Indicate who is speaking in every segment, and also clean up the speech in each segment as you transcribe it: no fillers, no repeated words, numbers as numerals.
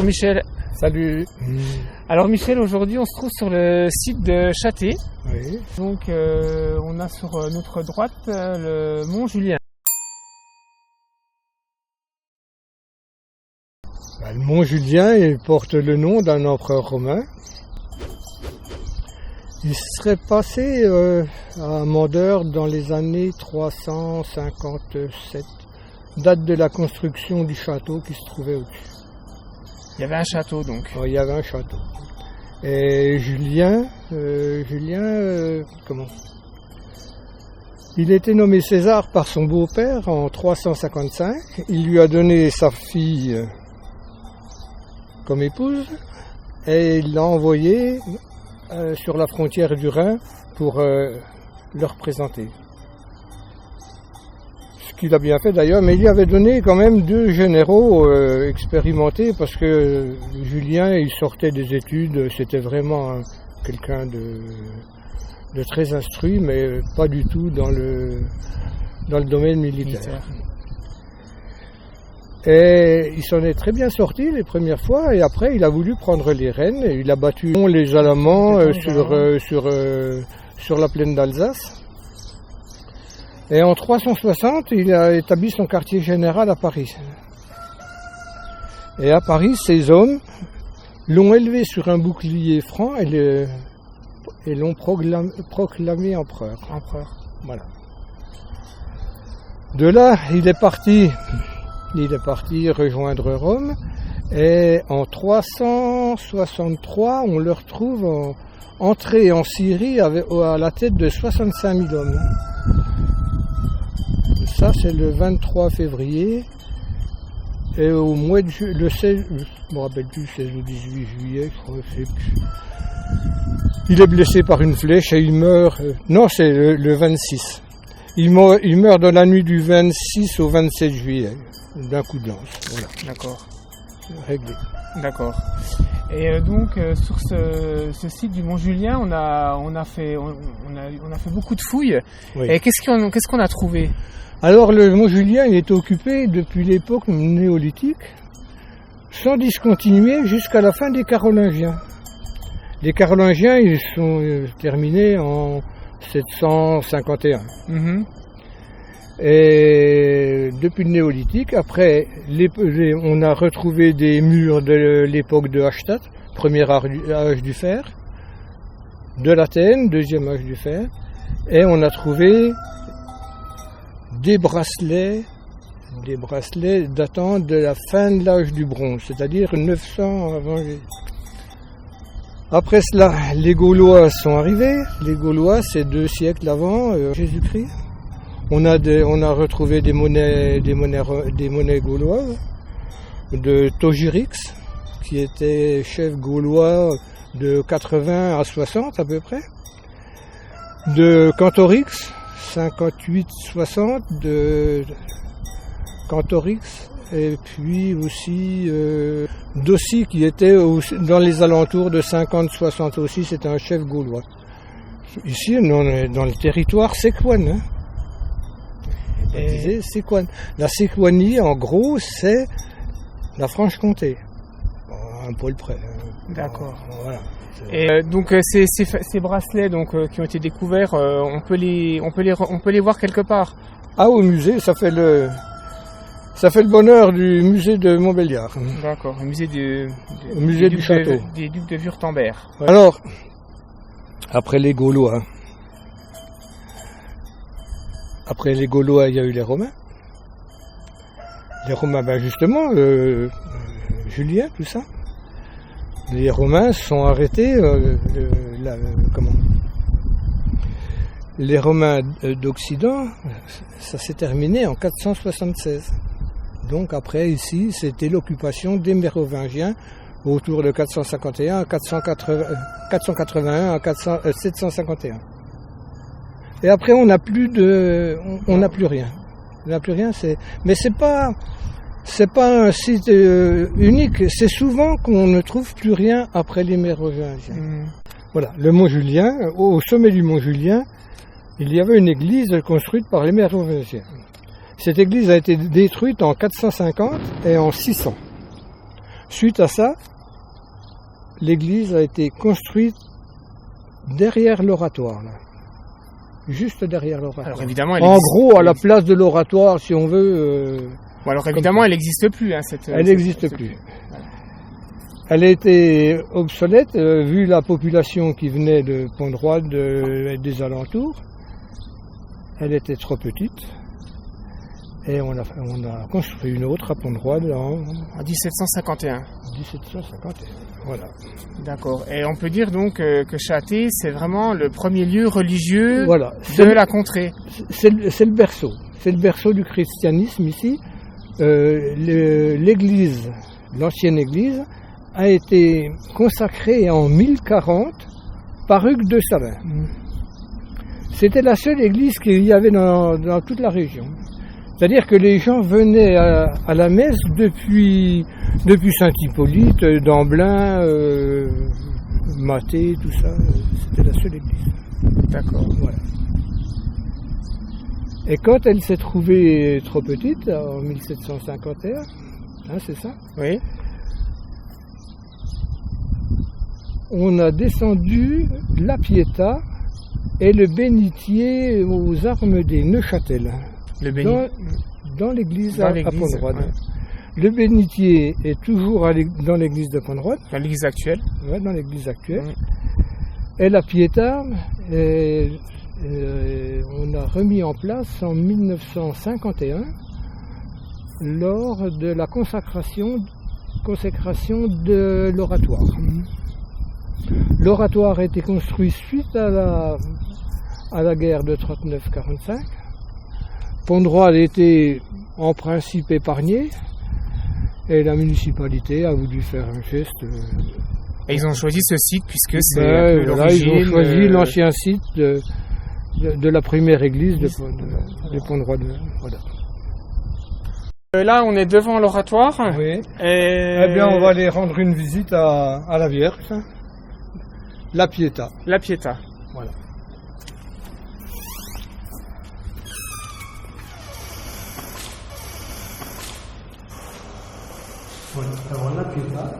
Speaker 1: Bonjour Michel.
Speaker 2: Salut.
Speaker 1: Alors Michel, aujourd'hui on se trouve sur le site de Châté.
Speaker 2: Oui.
Speaker 1: Donc on a sur notre droite le mont Julien.
Speaker 2: Le mont Julien, il porte le nom d'un empereur romain. Il serait passé à Mandeure dans les années 357, date de la construction du château qui se trouvait au-dessus.
Speaker 1: Il y avait un château donc.
Speaker 2: Il y avait un château. Et Julien, comment ? Il était nommé César par son beau-père en 355. Il lui a donné sa fille comme épouse et il l'a envoyé sur la frontière du Rhin pour le représenter. Ce qu'il a bien fait d'ailleurs, mais il lui avait donné quand même 2 généraux expérimentés parce que Julien, il sortait des études, c'était vraiment quelqu'un de très instruit, mais pas du tout dans le domaine militaire. Et il s'en est très bien sorti les premières fois, et après il a voulu prendre les rênes, et il a battu les Allemands sur la plaine d'Alsace. Et en 360, il a établi son quartier général à Paris. Et à Paris, ces hommes l'ont élevé sur un bouclier franc et l'ont proclamé empereur. Voilà. De là, il est parti rejoindre Rome, et en 363, on le retrouve entré en Syrie à la tête de 65 000 hommes. Ça, c'est le 23 février, et au mois de le 16, je ne me rappelle plus, 16 ou 18 juillet, je crois, il est blessé par une flèche et il meurt, non, c'est le 26. Il meurt dans la nuit du 26 au 27 juillet. D'un coup de lance, voilà.
Speaker 1: D'accord.
Speaker 2: Réglé.
Speaker 1: D'accord. Et donc sur ce site du Mont Julien, on a fait beaucoup de fouilles. Oui. Et qu'est-ce qu'on a trouvé ?
Speaker 2: Alors le Mont Julien, il est occupé depuis l'époque néolithique, sans discontinuer jusqu'à la fin des Carolingiens. Les Carolingiens, ils sont terminés en 751. Mm-hmm. Et depuis le néolithique, après, on a retrouvé des murs de l'époque de Hallstatt, premier âge du fer, de l'Athènes, deuxième âge du fer, et on a trouvé des bracelets datant de la fin de l'âge du bronze, c'est-à-dire 900 avant Jésus. Après cela, les Gaulois sont arrivés. Les Gaulois, c'est 2 siècles avant Jésus-Christ. On a retrouvé des monnaies gauloises de Togirix, qui était chef gaulois de 80 à 60 à peu près, de Cantorix, 58-60 de Cantorix, et puis aussi Dossi, qui était dans les alentours de 50-60 aussi, c'était un chef gaulois. Ici, on est dans le territoire séquoine, hein. Séquoine. La Séquonie, en gros, c'est la Franche-Comté. Un poil près.
Speaker 1: D'accord.
Speaker 2: Voilà.
Speaker 1: Et donc ces bracelets qui ont été découverts, on peut les voir quelque part.
Speaker 2: Ah, au musée, ça fait le bonheur du musée de Montbéliard.
Speaker 1: D'accord, au musée du
Speaker 2: château.
Speaker 1: Des ducs de Wurtemberg.
Speaker 2: Alors, après les Gaulois. Après les Gaulois, il y a eu les Romains. Les Romains, justement, Julien, tout ça. Les Romains sont arrêtés. Les Romains d'Occident, ça s'est terminé en 476. Donc après, ici, c'était l'occupation des Mérovingiens autour de 451 à 481 à 751. Et après, on n'a plus rien. Mais c'est pas un site unique. C'est souvent qu'on ne trouve plus rien après les Mérovingiens. Voilà, le Mont Julien. Au sommet du Mont Julien, il y avait une église construite par les Mérovingiens. Cette église a été détruite en 450 et en 600. Suite à ça, l'église a été construite derrière l'oratoire, là. Juste derrière l'oratoire.
Speaker 1: Alors évidemment,
Speaker 2: en gros, à la place de l'oratoire, si on veut.
Speaker 1: Bon, alors évidemment, elle n'existe plus. Hein,
Speaker 2: elle n'existe plus. Voilà. Elle a été obsolète vu la population qui venait de Pont-de-Roide et des alentours. Elle était trop petite. Et on a construit une autre à Pont-de-Roide en
Speaker 1: 1751.
Speaker 2: 1751, voilà.
Speaker 1: D'accord. Et on peut dire donc que Châté, c'est vraiment le premier lieu religieux
Speaker 2: voilà.
Speaker 1: de la contrée.
Speaker 2: C'est le berceau. C'est le berceau du christianisme ici. L'église, l'ancienne église, a été consacrée en 1040 par Hugues de Salins. C'était la seule église qu'il y avait dans toute la région. C'est-à-dire que les gens venaient à la messe depuis Saint-Hippolyte, d'Amblin, Mathé, tout ça. C'était la seule église.
Speaker 1: D'accord.
Speaker 2: Voilà. Et quand elle s'est trouvée trop petite, en 1751, hein, c'est ça?
Speaker 1: Oui.
Speaker 2: On a descendu la Pietà et le bénitier aux armes des Neuchâtel. Dans l'église à Pont-de-Roide. Ouais. Le bénitier est toujours dans l'église de Pont-de-Roide.
Speaker 1: Dans l'église actuelle.
Speaker 2: Oui, dans l'église actuelle. Ouais. Et la Pietà, on a remis en place en 1951 lors de la consécration de l'oratoire. L'oratoire a été construit suite à la guerre de 39-45. Pont-de-Roide était en principe épargné et la municipalité a voulu faire un geste.
Speaker 1: Et ils ont choisi ce site puisque c'est l'origine.
Speaker 2: Ils ont choisi l'ancien site de la première église de Pont-de-Roide. Voilà.
Speaker 1: Là, on est devant l'oratoire.
Speaker 2: Oui. Eh bien, on va aller rendre une visite à la Vierge, la Pietà.
Speaker 1: La Pietà.
Speaker 2: Voilà. Voilà. Alors, la Pietà,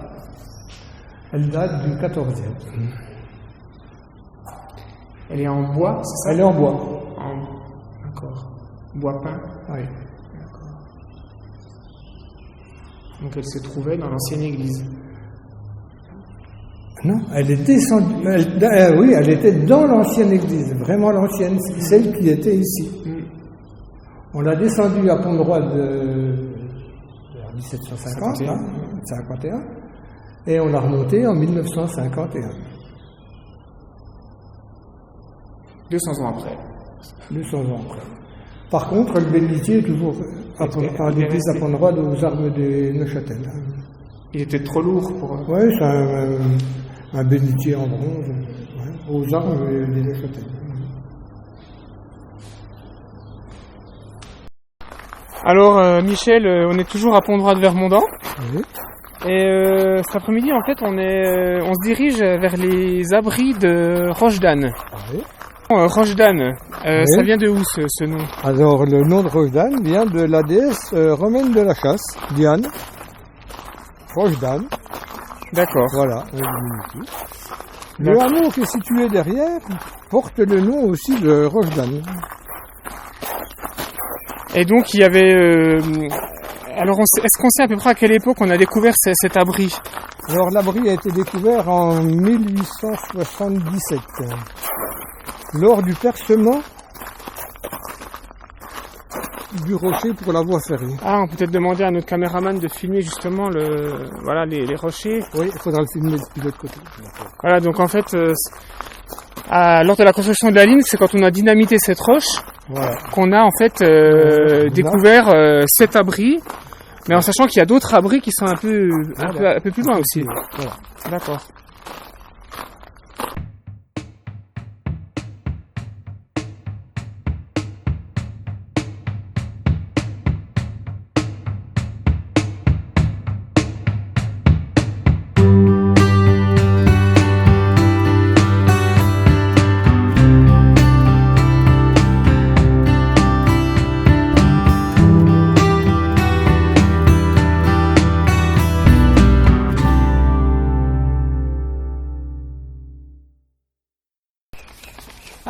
Speaker 2: elle date du 14e.
Speaker 1: Elle est en bois, c'est ça?
Speaker 2: Elle est en bois.
Speaker 1: D'accord. Bois peint?
Speaker 2: Oui.
Speaker 1: D'accord. Donc elle se trouvait dans l'ancienne église?
Speaker 2: Non, elle est descendue. Oui, elle était dans l'ancienne église, vraiment l'ancienne, celle qui était ici. On l'a descendue à Pont-de-Roide vers 1750, 51, et on l'a remontée en 1951.
Speaker 1: 200 ans après.
Speaker 2: 200 ans après. Par contre, le bénitier est toujours par l'église à Pont-de-Roide aux armes des Neuchâtel.
Speaker 1: Il était trop lourd pour...
Speaker 2: Oui, c'est un bénitier en bronze, aux armes des Neuchâtel.
Speaker 1: Alors, Michel, on est toujours à Pont-de-Roide-Vermondans.
Speaker 2: Oui.
Speaker 1: Et cet après-midi, en fait, on se dirige vers les abris de Rochedanne.
Speaker 2: Oui.
Speaker 1: Rochedanne,
Speaker 2: oui.
Speaker 1: Ça vient de où ce nom?
Speaker 2: Alors, le nom de Rochedanne vient de la déesse romaine de la chasse, Diane. Rochedanne.
Speaker 1: D'accord.
Speaker 2: Voilà. Le hameau qui est situé derrière porte le nom aussi de Rochedanne.
Speaker 1: Et donc, il y avait... Alors, est-ce qu'on sait à peu près à quelle époque on a découvert cet abri?
Speaker 2: Alors, l'abri a été découvert en 1877, lors du percement du rocher pour la voie ferrée.
Speaker 1: Ah, on peut peut-être demander à notre caméraman de filmer justement les rochers.
Speaker 2: Oui, il faudra le filmer de l'autre côté.
Speaker 1: Voilà, donc en fait, lors de la construction de la ligne, c'est quand on a dynamité cette roche qu'on a en fait découvert cet abri, mais en sachant qu'il y a d'autres abris qui sont un peu plus loin aussi.
Speaker 2: Voilà.
Speaker 1: D'accord.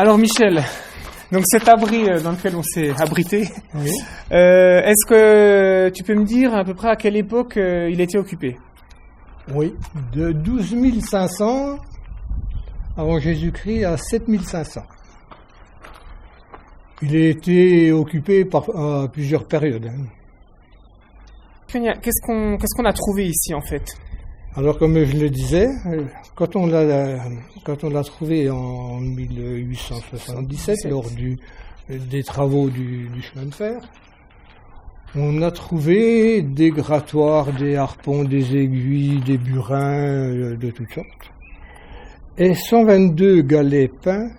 Speaker 1: Alors Michel, donc cet abri dans lequel on s'est abrité,
Speaker 2: Oui.
Speaker 1: est-ce que tu peux me dire à peu près à quelle époque il était occupé?
Speaker 2: Oui, de 12 500 avant Jésus-Christ à 7 500. Il a été occupé à plusieurs périodes.
Speaker 1: Qu'est-ce qu'on a trouvé ici en fait?
Speaker 2: Alors comme je le disais, quand on l'a trouvé en 1877 lors des travaux du chemin de fer, on a trouvé des grattoirs, des harpons, des aiguilles, des burins de toutes sortes, et 122 galets peints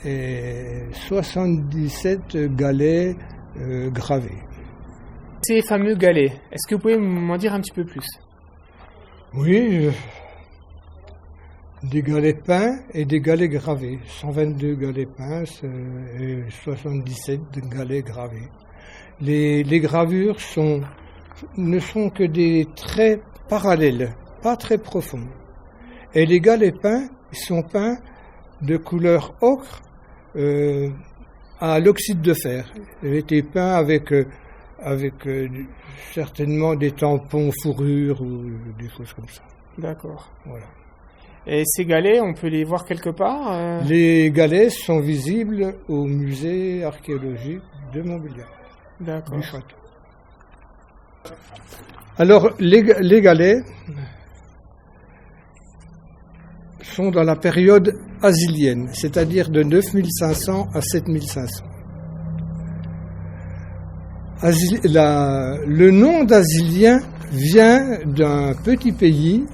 Speaker 2: et 77 galets gravés.
Speaker 1: Ces fameux galets, est-ce que vous pouvez m'en dire un petit peu plus?
Speaker 2: Oui, des galets peints et des galets gravés. 122 galets peints et 77 galets gravés. Les gravures ne sont que des traits parallèles, pas très profonds. Et les galets peints sont peints de couleur ocre à l'oxyde de fer. Ils étaient peints avec certainement des tampons fourrure ou des choses comme ça.
Speaker 1: D'accord.
Speaker 2: Voilà.
Speaker 1: Et ces galets, on peut les voir quelque part
Speaker 2: Les galets sont visibles au musée archéologique de Montbéliard,
Speaker 1: D'accord.
Speaker 2: du château. Alors, les galets sont dans la période asilienne, c'est-à-dire de 9500 à 7500. Le nom d'Asilien vient d'un petit pays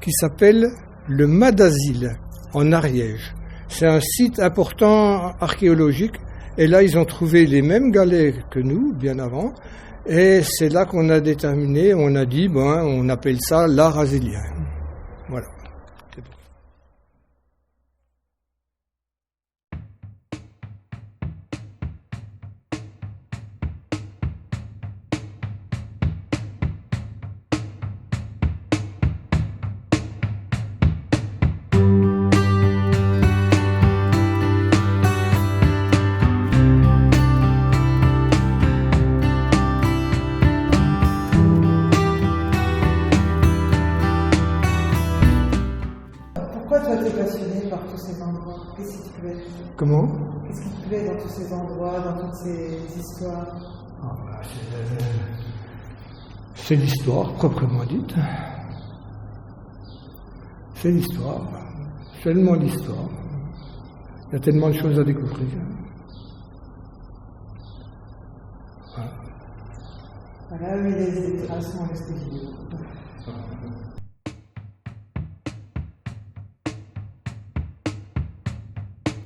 Speaker 2: qui s'appelle le Mas d'Asile, en Ariège. C'est un site important archéologique, et là ils ont trouvé les mêmes galets que nous, bien avant, et c'est là qu'on a déterminé, on a dit, on appelle ça l'art asilien. Voilà.
Speaker 3: Pourquoi toi t'es passionné par tous ces endroits? Qu'est-ce qui te plaît?
Speaker 2: Comment?
Speaker 3: Qu'est-ce qui te plaît dans tous ces endroits, dans toutes ces histoires?
Speaker 2: C'est l'histoire proprement dite. C'est l'histoire. Seulement l'histoire. Il y a tellement de choses à découvrir.
Speaker 3: Voilà, oui, les traces sont restées vides.